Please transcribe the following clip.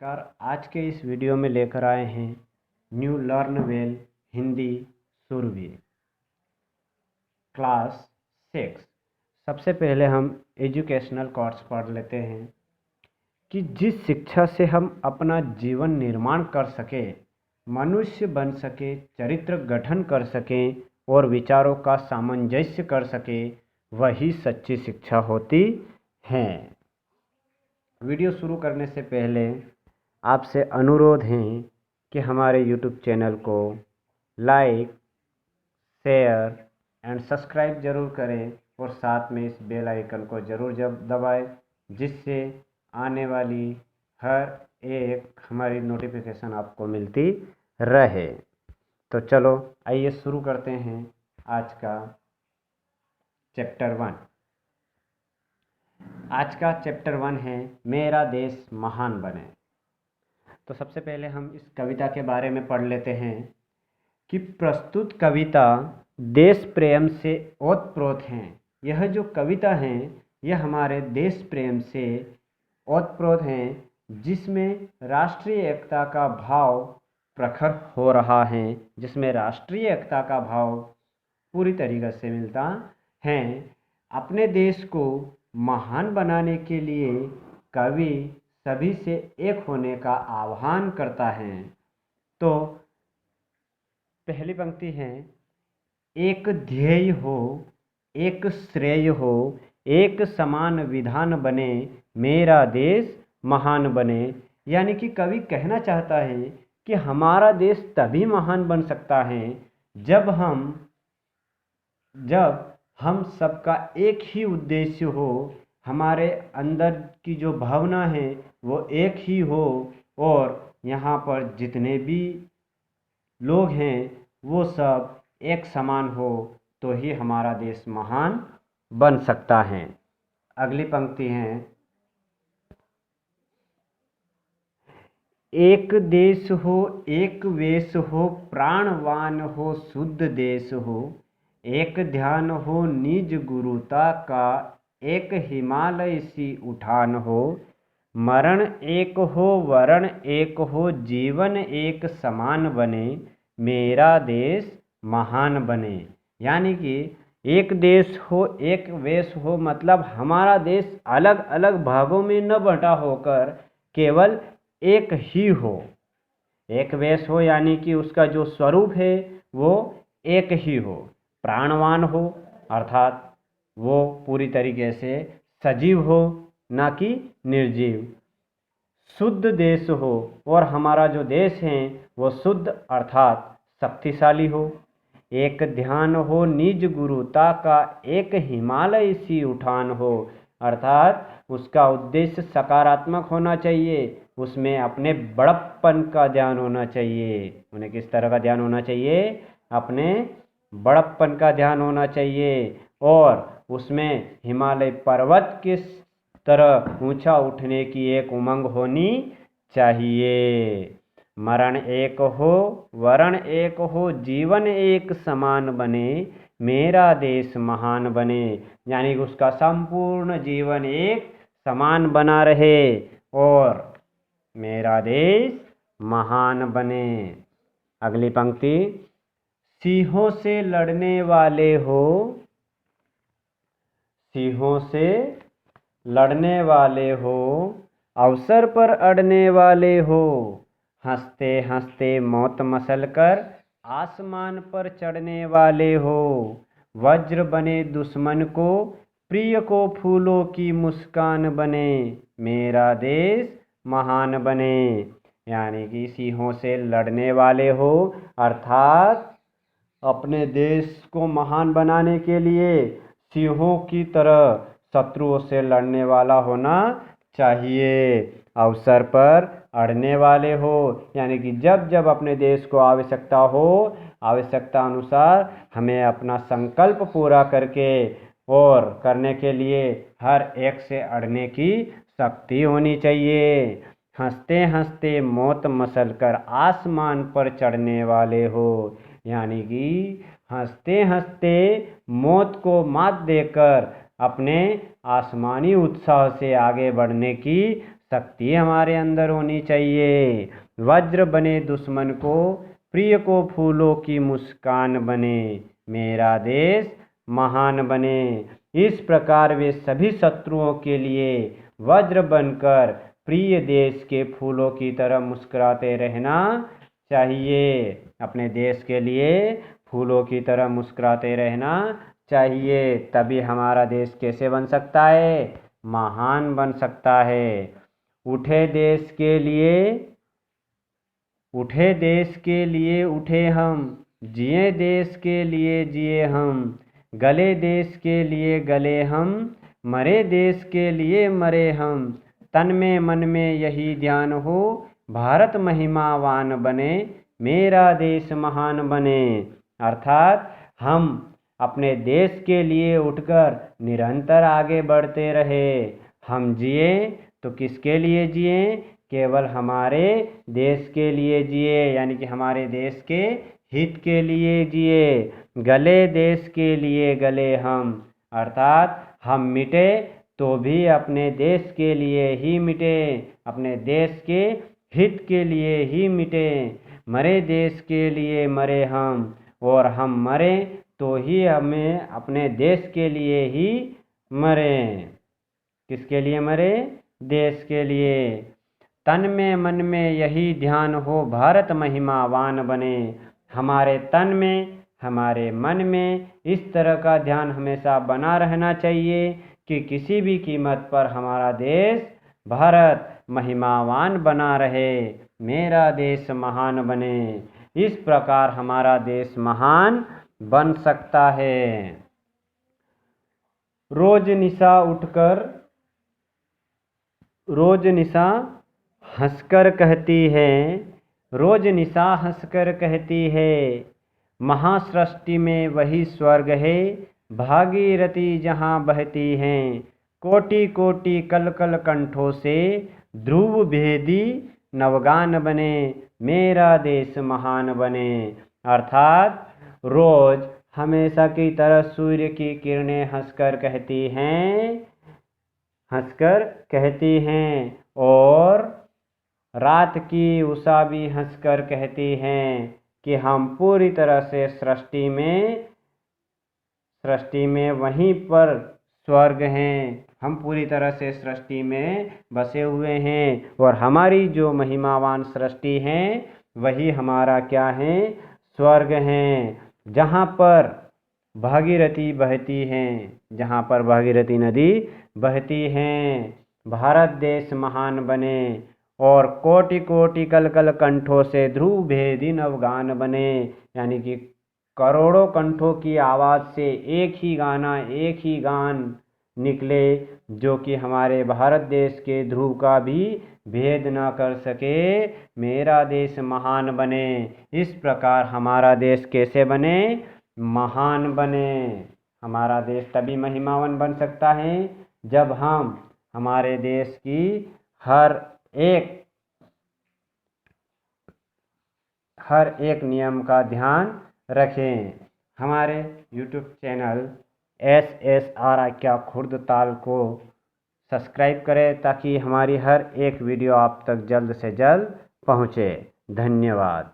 नमस्कार। आज के इस वीडियो में लेकर आए हैं new learn well Hindi Surbhi class 6। सबसे पहले हम एजुकेशनल कोर्स पढ़ लेते हैं कि जिस शिक्षा से हम अपना जीवन निर्माण कर सकें, मनुष्य बन सके, चरित्र गठन कर सकें और विचारों का सामंजस्य कर सके, वही सच्ची शिक्षा होती है। वीडियो शुरू करने से पहले आपसे अनुरोध है कि हमारे YouTube चैनल को लाइक, शेयर एंड सब्सक्राइब ज़रूर करें और साथ में इस बेल आइकन को ज़रूर दबाएं, जिससे आने वाली हर एक हमारी नोटिफिकेशन आपको मिलती रहे। तो चलो आइए शुरू करते हैं आज का चैप्टर 1। आज का चैप्टर 1 है मेरा देश महान बने। तो सबसे पहले हम इस कविता के बारे में पढ़ लेते हैं कि प्रस्तुत कविता देश प्रेम से ओतप्रोत हैं। यह जो कविता है यह हमारे देश प्रेम से ओतप्रोत हैं, जिसमें राष्ट्रीय एकता का भाव प्रखर हो रहा है, जिसमें राष्ट्रीय एकता का भाव पूरी तरीके से मिलता है। अपने देश को महान बनाने के लिए कवि सभी से एक होने का आह्वान करता है। तो पहली पंक्ति है, एक ध्येय हो, एक श्रेय हो, एक समान विधान बने, मेरा देश महान बने। यानी कि कवि कहना चाहता है कि हमारा देश तभी महान बन सकता है जब हम सबका एक ही उद्देश्य हो, हमारे अंदर की जो भावना है वो एक ही हो और यहाँ पर जितने भी लोग हैं वो सब एक समान हो, तो ही हमारा देश महान बन सकता है। अगली पंक्ति है, एक देश हो, एक वेश हो, प्राणवान हो, शुद्ध देश हो, एक ध्यान हो निज गुरुता का, एक हिमालय सी उठान हो, मरण एक हो वरण एक हो, जीवन एक समान बने, मेरा देश महान बने। यानी कि एक देश हो, एक वेश हो, मतलब हमारा देश अलग अलग भागों में न बंटा होकर केवल एक ही हो। एक वेश हो यानी कि उसका जो स्वरूप है वो एक ही हो। प्राणवान हो अर्थात वो पूरी तरीके से सजीव हो, ना कि निर्जीव। शुद्ध देश हो और हमारा जो देश है वो शुद्ध अर्थात शक्तिशाली हो। एक ध्यान हो निज गुरुता का, एक हिमालय सी उठान हो, अर्थात उसका उद्देश्य सकारात्मक होना चाहिए, उसमें अपने बड़प्पन का ध्यान होना चाहिए। उन्हें किस तरह का ध्यान होना चाहिए? अपने बड़प्पन का ध्यान होना चाहिए और उसमें हिमालय पर्वत किस तरह ऊंचा उठने की एक उमंग होनी चाहिए। मरण एक हो वरण एक हो, जीवन एक समान बने, मेरा देश महान बने। यानी कि उसका संपूर्ण जीवन एक समान बना रहे और मेरा देश महान बने। अगली पंक्ति, सिंहों से लड़ने वाले हो, सिंहों से लड़ने वाले हो, अवसर पर अड़ने वाले हो, हंसते हंसते मौत मसल कर आसमान पर चढ़ने वाले हो, वज्र बने दुश्मन को, प्रिय को फूलों की मुस्कान बने, मेरा देश महान बने। यानी कि सिंहों से लड़ने वाले हो अर्थात अपने देश को महान बनाने के लिए सिंहों की तरह शत्रुओं से लड़ने वाला होना चाहिए। अवसर पर अड़ने वाले हो यानी कि जब जब अपने देश को आवश्यकता हो, आवश्यकता अनुसार हमें अपना संकल्प पूरा करके और करने के लिए हर एक से अड़ने की शक्ति होनी चाहिए। हंसते हंसते मौत मसल कर आसमान पर चढ़ने वाले हो, यानी कि हंसते हंसते मौत को मात देकर अपने आसमानी उत्साह से आगे बढ़ने की शक्ति हमारे अंदर होनी चाहिए। वज्र बने दुश्मन को, प्रिय को फूलों की मुस्कान बने, मेरा देश महान बने। इस प्रकार वे सभी शत्रुओं के लिए वज्र बनकर प्रिय देश के फूलों की तरह मुस्कुराते रहना चाहिए। अपने देश के लिए फूलों की तरह मुस्कुराते रहना चाहिए, तभी हमारा देश कैसे बन सकता है? महान बन सकता है। उठे देश के लिए, उठे देश के लिए उठे हम, जिए देश के लिए जिए हम, गले देश के लिए गले हम, मरे देश के लिए मरे हम। तन में मन में यही ध्यान हो, भारत महिमावान बने, मेरा देश महान बने। अर्थात हम अपने देश के लिए उठकर निरंतर आगे बढ़ते रहे। हम जिए तो किसके लिए जिए? केवल हमारे देश के लिए जिए, यानी कि हमारे देश के हित के लिए जिए। गले देश के लिए गले हम, अर्थात हम मिटे तो भी अपने देश के लिए ही मिटे, अपने देश के हित के लिए ही मिटे। मरे देश के लिए मरे हम, और हम मरे तो ही हमें अपने देश के लिए ही मरे। किसके लिए मरे? देश के लिए। तन में मन में यही ध्यान हो, भारत महिमावान बने। हमारे तन में, हमारे मन में इस तरह का ध्यान हमेशा बना रहना चाहिए कि किसी भी कीमत पर हमारा देश भारत महिमावान बना रहे, मेरा देश महान बने। इस प्रकार हमारा देश महान बन सकता है। रोज निशा उठकर, रोज निशा हंसकर कहती है, रोज निशा हंसकर कहती है, महासृष्टि में वही स्वर्ग है, भागीरथी जहाँ बहती हैं, कोटि कोटि कल कल कंठों से ध्रुव भेदी नवगान बने, मेरा देश महान बने। अर्थात रोज हमेशा की तरह सूर्य की किरणें हंसकर कहती हैं, हंसकर कहती हैं, और रात की उषा भी हंसकर कहती हैं कि हम पूरी तरह से सृष्टि में वहीं पर स्वर्ग हैं, हम पूरी तरह से सृष्टि में बसे हुए हैं, और हमारी जो महिमावान सृष्टि है वही हमारा क्या है? स्वर्ग हैं, जहाँ पर भागीरथी बहती हैं, जहाँ पर भागीरथी नदी बहती हैं। भारत देश महान बने, और कोटि कोटि कल कल कंठों से ध्रुव भेदी नवगान बने, यानी कि करोड़ों कंठों की आवाज़ से एक ही गाना, एक ही गान निकले, जो कि हमारे भारत देश के ध्रुव का भी भेद न कर सके, मेरा देश महान बने। इस प्रकार हमारा देश कैसे बने? महान बने। हमारा देश तभी महिमावान बन सकता है जब हम हमारे देश की हर एक नियम का ध्यान रखें। हमारे YouTube चैनल SSR क्या खुर्द ताल को सब्सक्राइब करें, ताकि हमारी हर एक वीडियो आप तक जल्द से जल्द पहुँचे। धन्यवाद।